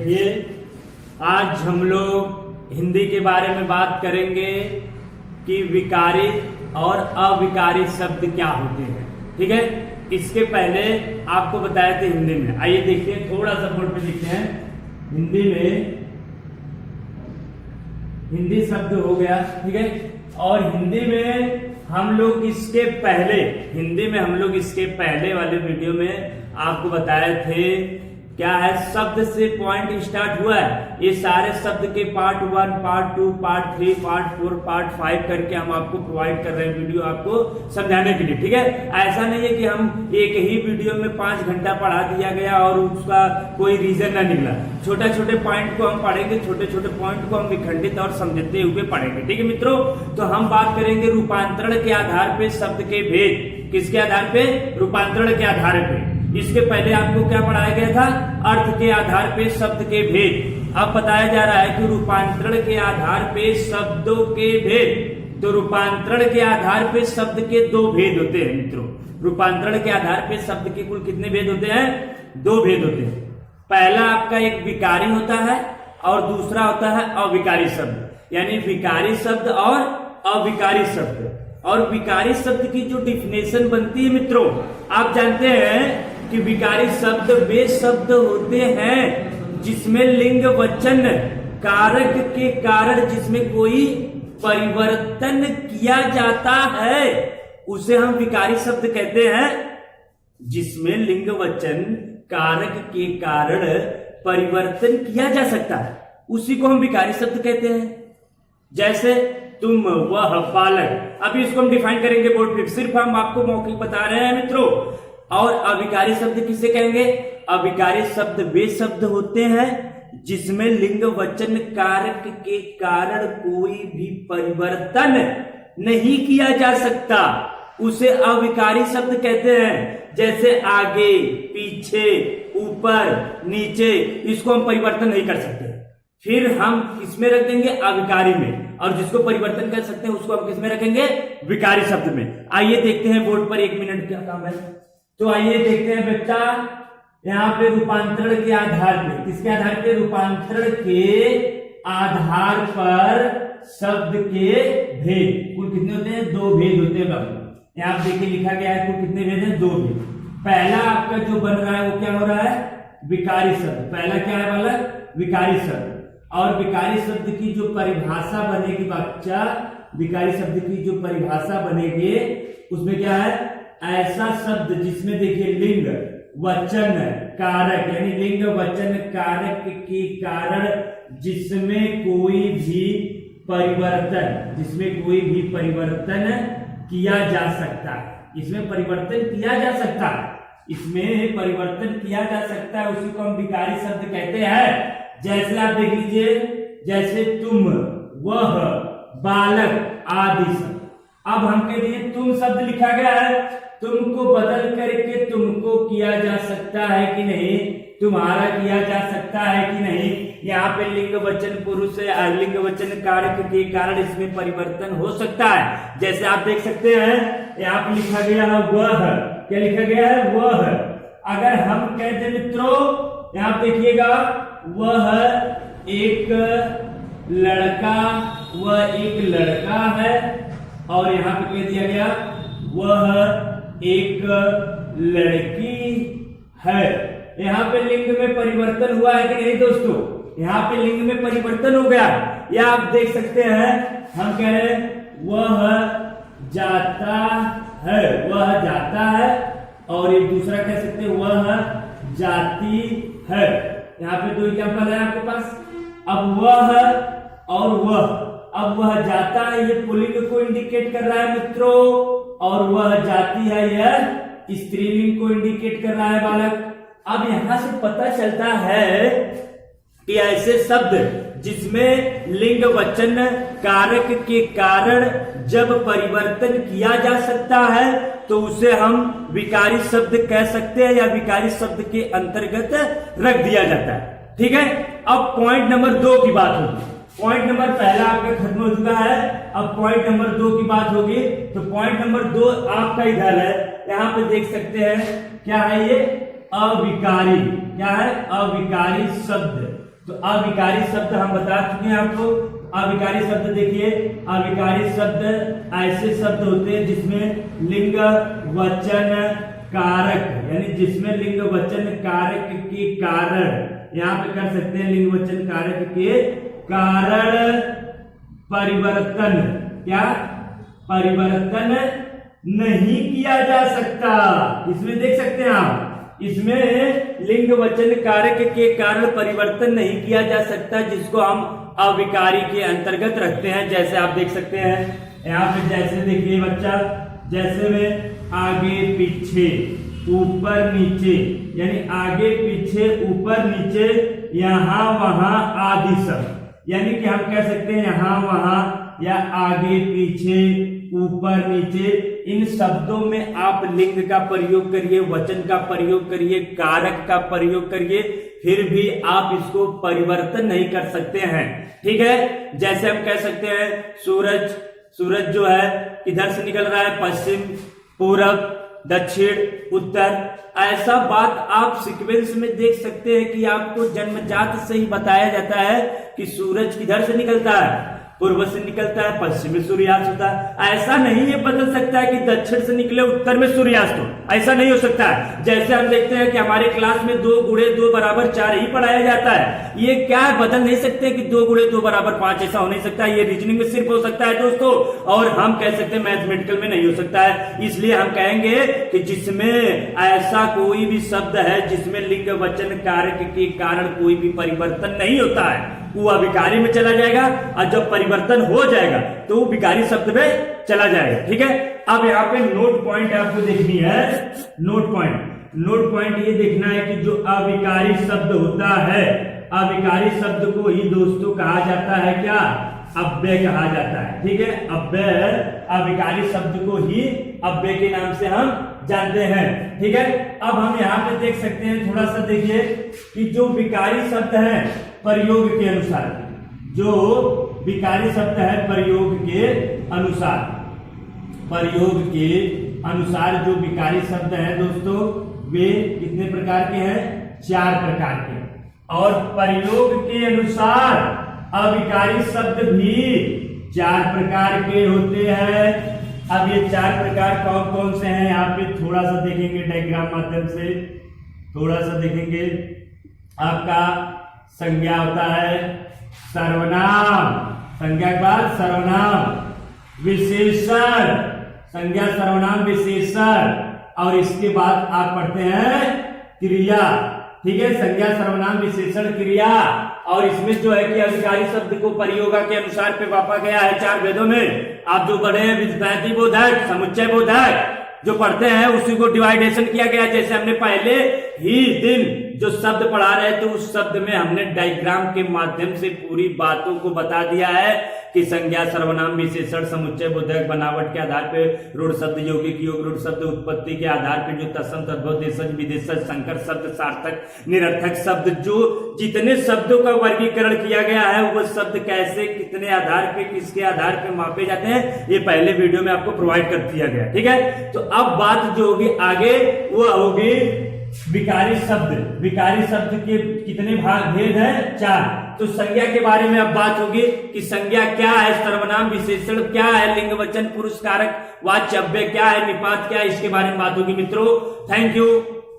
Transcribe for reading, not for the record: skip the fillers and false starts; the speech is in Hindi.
देखिए, आज हम लोग हिंदी के बारे में बात करेंगे कि विकारित और अविकारित शब्द क्या होते हैं। ठीक है, इसके पहले आपको बताए थे हिंदी में। आइए देखिए, थोड़ा सा बोर्ड पे लिखते हैं। हिंदी में हिंदी शब्द हो गया, ठीक है। और हिंदी में हम लोग इसके पहले वाले वीडियो में आपको बताए थे क्या है, शब्द से पॉइंट स्टार्ट हुआ है। ये सारे शब्द के part 1, part 2, part 3, part 4, part 5 करके हम आपको प्रोवाइड कर रहे हैं वीडियो आपको समझाने के लिए। ठीक है, ऐसा नहीं है कि हम एक ही वीडियो में 5 घंटा पढ़ा दिया गया और उसका कोई रीजन ना निकला। छोटे छोटे पॉइंट को हम पढ़ेंगे, छोटे छोटे पॉइंट को हम विखंडित और समझते हुए पढ़ेंगे। ठीक है मित्रों, तो हम बात करेंगे रूपांतरण के आधार पे शब्द के भेद। किसके आधार पे? रूपांतरण के आधार पे। इसके पहले आपको क्या पढ़ाया गया था? अर्थ के आधार पे शब्द के भेद। अब बताया जा रहा है कि रूपांतरण के आधार पे शब्दों के भेद। तो रूपांतरण के आधार पे शब्द के 2 भेद होते हैं मित्रों। रूपांतरण के आधार पे शब्द के कुल कितने भेद होते हैं? 2 भेद होते हैं। पहला आपका एक विकारी होता है और दूसरा होता है अविकारी शब्द, यानी विकारी शब्द और अविकारी शब्द। और विकारी शब्द की जो डिफिनेशन बनती है मित्रों, आप जानते हैं कि विकारी शब्द वे शब्द होते हैं जिसमें लिंग वचन कारक के कारण जिसमें कोई परिवर्तन किया जाता है, उसे हम विकारी शब्द कहते हैं। जिसमें लिंग वचन कारक के कारण परिवर्तन किया जा सकता है, उसी को हम विकारी शब्द कहते हैं। जैसे तुम, वह, बालक। अभी इसको हम डिफाइन करेंगे बोर्ड पे, सिर्फ हम आपको मौखिक बता रहे हैं मित्रों। और अविकारी शब्द किसे कहेंगे? अविकारी शब्द वे शब्द होते हैं जिसमें लिंग वचन कारक के कारण कोई भी परिवर्तन नहीं किया जा सकता, उसे अविकारी शब्द कहते हैं। जैसे आगे, पीछे, ऊपर, नीचे, इसको हम परिवर्तन नहीं कर सकते। फिर हम किसमें रख देंगे? अविकारी में। और जिसको परिवर्तन कर सकते हैं उसको हम किसमें रखेंगे? विकारी शब्द में। आइए देखते हैं बोर्ड पर, 1 मिनट क्या काम है। तो आइए देखते हैं बच्चा, यहाँ पे रूपांतरण के आधार पे, किसके आधार पे? रूपांतरण के आधार पर शब्द के भेद। कुल कितने होते हैं? 2 भेद होते हैं बाबू। यहाँ पे देखिए लिखा गया है कुल कितने भेद हैं? 2 भेद। पहला आपका जो बन रहा है वो क्या हो रहा है? विकारी शब्द। पहला क्या है वाला? विकारी शब्द। और विकारी शब्द की जो परिभाषा बनेगी बच्चा, विकारी शब्द की जो परिभाषा बनेगी उसमें क्या है? ऐसा शब्द जिसमें देखिए लिंग वचन कारक, यानी लिंग वचन कारक के कारण जिसमें कोई भी परिवर्तन किया जा सकता है। इसमें परिवर्तन किया जा सकता है, इसमें परिवर्तन किया जा सकता है, उसी को हम विकारी शब्द कहते हैं। जैसे आप देख लीजिए, जैसे तुम, वह, बालक आदि शब्द। अब हम कह दिए तुम शब्द लिखा गया है, तुमको बदल करके तुमको किया जा सकता है कि नहीं, तुम्हारा किया जा सकता है कि नहीं। यहाँ पे लिंग वचन पुरुष है, लिंग वचन कारक के कारण इसमें परिवर्तन हो सकता है। जैसे आप देख सकते हैं यहाँ पे लिखा गया है वह। क्या लिखा गया है? वह। अगर हम कहते मित्रों, यहाँ पे देखिएगा, वह एक लड़का है। और यहाँ पे कह दिया गया वह एक लड़की है। यहाँ पे लिंग में परिवर्तन हुआ है कि नहीं दोस्तों? यहाँ पे लिंग में परिवर्तन हो गया। या आप देख सकते हैं, हम कह रहे हैं वह जाता है, और एक दूसरा कह सकते हैं वह जाती है। यहाँ पे 2 एग्जाम्पल है आपके पास। अब वह और वह, अब वह जाता है, ये पुल्लिंग को इंडिकेट कर रहा है मित्रों, और वह जाती है, यह स्त्रीलिंग को इंडिकेट कर रहा है बालक। अब यहां से पता चलता है कि ऐसे शब्द जिसमें लिंग वचन कारक के कारण जब परिवर्तन किया जा सकता है तो उसे हम विकारी शब्द कह सकते हैं, या विकारी शब्द के अंतर्गत रख दिया जाता है। ठीक है, अब पॉइंट नंबर 2 की बात होगी। पॉइंट नंबर पहला आपका खत्म हो चुका है, अब पॉइंट नंबर 2 की बात होगी। तो पॉइंट नंबर 2 आपका इधर है, यहाँ पे देख सकते हैं क्या है ये? अविकारी। क्या है? अविकारी शब्द। तो अविकारी शब्द हम बता चुके हैं आपको। अविकारी शब्द देखिए, अविकारी शब्द ऐसे शब्द होते हैं जिसमें लिंग वचन कारक, यानी जिसमें लिंग वचन कारक के कारण, यहां पे कर सकते हैं लिंग वचन कारक के कारण परिवर्तन, क्या परिवर्तन नहीं किया जा सकता। इसमें देख सकते हैं आप, इसमें लिंग वचन कारक के कारण परिवर्तन नहीं किया जा सकता, जिसको हम अविकारी के अंतर्गत रखते हैं। जैसे आप देख सकते हैं यहाँ पे, जैसे देखिए बच्चा, जैसे में आगे पीछे ऊपर नीचे, यानी आगे पीछे ऊपर नीचे यहां वहां आदि शब्द, यानी कि हम कह सकते हैं यहां वहां या आगे पीछे ऊपर नीचे, इन शब्दों में आप लिंग का प्रयोग करिए, वचन का प्रयोग करिए, कारक का प्रयोग करिए, फिर भी आप इसको परिवर्तन नहीं कर सकते हैं। ठीक है, जैसे हम कह सकते हैं सूरज, सूरज जो है किधर से निकल रहा है? पश्चिम, पूरब, दक्षिण, उत्तर। ऐसा बात आप सीक्वेंस में देख सकते हैं कि आपको जन्मजात से ही बताया जाता है कि सूरज किधर से निकलता है? पूर्व से निकलता है, पश्चिम में सूर्यास्त होता है। ऐसा नहीं ये बदल सकता है कि दक्षिण से निकले उत्तर में सूर्यास्त हो, ऐसा नहीं हो सकता है। जैसे हम देखते हैं कि हमारे क्लास में 2 गुणे 2 बराबर 4 ही पढ़ाया जाता है, ये क्या है? बदल नहीं सकते कि 2 गुणे 2 बराबर 5, ऐसा हो नहीं सकता। ये रीजनिंग में सिर्फ हो सकता है दोस्तों, और हम कह सकते हैं मैथमेटिकल में नहीं हो सकता है। इसलिए हम कहेंगे कि जिसमें ऐसा कोई भी शब्द है जिसमें लिंग वचन कारक के कारण कोई भी परिवर्तन नहीं होता है, वो अविकारी में चला जाएगा, और जब परिवर्तन हो जाएगा तो वो विकारी शब्द में चला जाएगा। ठीक है, अब यहाँ पे नोट पॉइंट आपको देखनी है। नोट पॉइंट ये देखना है कि जो अविकारी शब्द होता है, अविकारी शब्द को ही दोस्तों कहा जाता है क्या? अव्यय कहा जाता है। ठीक है, अव्यय, अविकारी शब्द को ही अव्यय के नाम से हम जानते हैं। ठीक है, अब हम यहाँ पे देख सकते हैं, थोड़ा सा देखिए कि जो विकारी शब्द है प्रयोग के अनुसार, जो विकारी शब्द है प्रयोग के अनुसार, प्रयोग के अनुसार जो विकारी शब्द है दोस्तों, वे कितने प्रकार के हैं? 4 प्रकार के। और प्रयोग के अनुसार अविकारी शब्द भी 4 प्रकार के होते हैं। अब ये 4 प्रकार कौन कौन से हैं यहाँ पे थोड़ा सा देखेंगे, डायग्राम माध्यम से थोड़ा सा देखेंगे। आपका संज्ञा होता है सर्वनाम, संज्ञा के बाद सर्वनाम, विशेषण, संज्ञा सर्वनाम विशेषण, और इसके बाद आप पढ़ते हैं क्रिया। ठीक है, संज्ञा सर्वनाम विशेषण क्रिया। और इसमें जो है कि अविकारी शब्द को प्रयोगा के अनुसार पे मापा गया है 4 भेदों में। आप जो पढ़े हैं व्युत्पत्ति बोधक, समुच्चय बोधक जो पढ़ते हैं उसी को डिवाइडेशन किया गया। जैसे हमने पहले ही दिन जो शब्द पढ़ा रहे थे उस शब्द में हमने डायग्राम के माध्यम से पूरी बातों को बता दिया है कि संज्ञा सर्वनाम विशेषण समुच्चय बोधक बनावट के आधार पे रूढ़ शब्द यौगिक योग रूढ़ शब्द उत्पत्ति के आधार पे जो तत्सम तद्भव देशज विदेशज संकर शब्द सार्थक निरर्थक शब्द, जो जितने शब्दों का वर्गीकरण किया गया है वो शब्द कैसे कितने आधार पे किसके आधार पे मापे जाते हैं ये पहले वीडियो में आपको प्रोवाइड कर दिया गया। ठीक है, तो अब बात जो होगी आगे वो होगी विकारी शब्द। विकारी शब्द के कितने भाग भेद हैं? 4। तो संज्ञा के बारे में अब बात होगी कि संज्ञा क्या है, सर्वनाम विशेषण क्या है, लिंग वचन पुरुष कारक वाच्य अव्यय क्या है, निपात क्या है, इसके बारे में बात होगी मित्रों। Thank you.